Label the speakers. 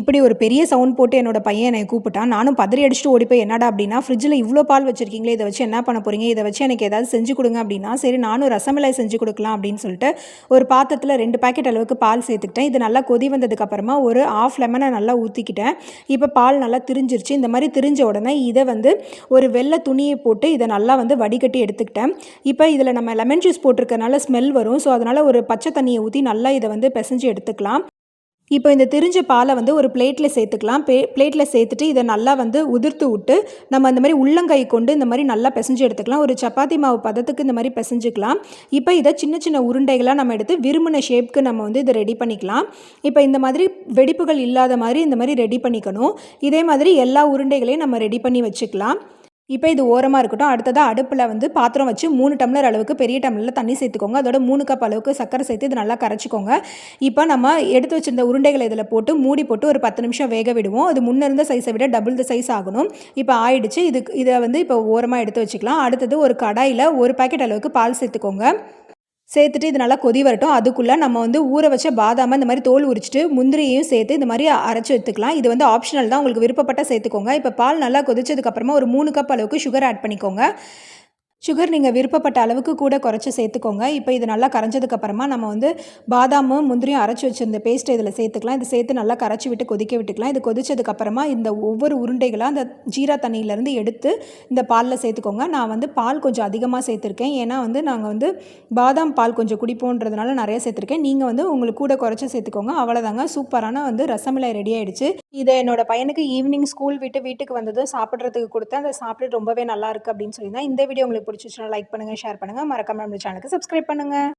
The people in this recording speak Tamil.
Speaker 1: இப்படி ஒரு பெரிய சவுண்ட் போட்டு என்னோட பையன் என்னை கூப்பிட்டான். நானும் பதறி அடிச்சுட்டு ஓடி போய் என்னடா அப்படின்னா, ஃப்ரிட்ஜில இவ்ளோ பால் வச்சிருக்கீங்களே, இத வச்சு என்ன பண்ண போறீங்க? இத வச்சு எனக்கு ஏதாவது செஞ்சு குடுங்க அப்படின்னா, சரி நானும் ரசமலாய் செஞ்சு குடுக்கலாம் அப்படின்னு சொல்லிட்டு, ஒரு பாத்திரத்தில 2 பாக்கெட் அளவுக்கு பால் சேர்த்துக்கிட்டேன். இது நல்லா கொதி வந்ததுக்கு அப்புறமா ஒரு 1/2 லெமன நல்லா ஊத்திக்கிட்டேன். இப்ப பால் நல்லா திரிஞ்சிருச்சு. இந்த மாரி திரிஞ்ச உடனே இத வந்து ஒரு வெள்ள துணிய போட்டு இத நல்லா வந்து வடிகட்டி எடுத்துக்கிட்டேன். இப்ப இதில நம்ம லெமன் ஜூஸ் போட்டிருக்கனால ஸ்மெல் வரும். ஸோ அதனால ஒரு பச்சை தண்ணிய ஊத்தி நல்லா இத வந்து பெசஞ்சு எடுத்துக்கலாம். இப்போ இந்த திரிஞ்ச பாலை வந்து ஒரு பிளேட்டில் சேர்த்துக்கலாம். பிளேட்டில் சேர்த்துட்டு இதை நல்லா வந்து உதிர்த்து விட்டு நம்ம அந்த மாதிரி உள்ளங்கை கொண்டு இந்த மாதிரி நல்லா பிசைஞ்சு எடுத்துக்கலாம். ஒரு சப்பாத்தி மாவு பதத்துக்கு இந்த மாதிரி பிசைஞ்சுக்கலாம். இப்போ இதை சின்ன சின்ன உருண்டைகளாக நம்ம எடுத்து விரும்பின ஷேப்க்கு நம்ம வந்து இதை ரெடி பண்ணிக்கலாம். இப்போ இந்த மாதிரி வெடிப்புகள் இல்லாத மாதிரி இந்த மாதிரி ரெடி பண்ணிக்கணும். இதே மாதிரி எல்லா உருண்டைகளையும் நம்ம ரெடி பண்ணி வச்சுக்கலாம். இப்போ இது ஓரமாக இருக்கட்டும். அடுத்ததாக அடுப்பில் வந்து பாத்திரம் வச்சு 3 டம்ளர் அளவுக்கு பெரிய டம்ளரில் தண்ணி சேர்த்துக்கோங்க. அதோட 3 கப் அளவுக்கு சர்க்கரை சேர்த்து இது நல்லா கரைச்சிக்கோங்க. இப்போ நம்ம எடுத்து வச்சிருந்த உருண்டைகளை இதில் போட்டு மூடி போட்டு ஒரு 10 நிமிஷம் வேக விடுவோம். அது முன்ன இருந்த சைஸை விட டபுள் த சைஸ் ஆகணும். இப்போ ஆயிடுச்சு. இதை வந்து இப்போ ஓரமாக எடுத்து வச்சுக்கலாம். அடுத்தது ஒரு கடாயில் 1 பாக்கெட் அளவுக்கு பால் சேர்த்துக்கோங்க. சேர்த்துட்டு இது நல்லா கொதி வரட்டும். அதுக்குள்ளே நம்ம வந்து ஊற வச்ச பாதாமை இந்த மாதிரி தோல் உரிச்சிட்டு முந்திரியையும் சேர்த்து இந்த மாதிரி அரைச்சி எடுத்துக்கலாம். இது வந்து ஆப்ஷனல் தான். உங்களுக்கு விருப்பப்பட்ட சேர்த்துக்கோங்க. இப்போ பால் நல்லா கொதிச்சதுக்கப்புறமா ஒரு 3 கப் அளவுக்கு சுகர் ஆட் பண்ணிக்கோங்க. சுகர் நீங்கள் விருப்பப்பட்ட அளவுக்கு கூட குறைச்சி சேர்த்துக்கோங்க. இப்போ இது நல்லா கரைஞ்சதுக்கப்புறமா நம்ம வந்து பாதாமும் முந்திரியும் அரைச்சி வச்சிருந்த பேஸ்ட்டை இதில் சேர்த்துக்கலாம். இது சேர்த்து நல்லா கரைச்சி விட்டு கொதிக்க விட்டுக்கலாம். இது கொதிச்சதுக்கப்புறமா இந்த ஒவ்வொரு உருண்டைகளாக அந்த ஜீரா தண்ணியிலேருந்து எடுத்து இந்த பாலில் சேர்த்துக்கோங்க. நான் வந்து பால் கொஞ்சம் அதிகமாக சேர்த்துருக்கேன். ஏன்னா வந்து நாங்கள் வந்து பாதாம் பால் கொஞ்சம் குடிப்போன்றதுனால நிறைய சேர்த்துருக்கேன். நீங்கள் வந்து உங்களுக்கு கூட குறைச்சி சேர்த்துக்கோங்க. அவ்வளோதாங்க, சூப்பரான வந்து ரசமலாய் ரெடி ஆகிடுச்சு. இதை என்னோட பையனுக்கு ஈவினிங் ஸ்கூல் விட்டு வீட்டுக்கு வந்ததும் சாப்பிட்றதுக்கு கொடுத்தேன். அதை சாப்பிட்டு ரொம்பவே நல்லா இருக்குது அப்படின்னு சொல்லியிருந்தேன். இந்த வீடியோ உங்களுக்கு பிடிச்சிச்சுன்னா லைக் பண்ணுங்கள், ஷேர் பண்ணுங்கள். மறக்காம நம்ம சேனலுக்கு சப்ஸ்கிரைப் பண்ணுங்கள்.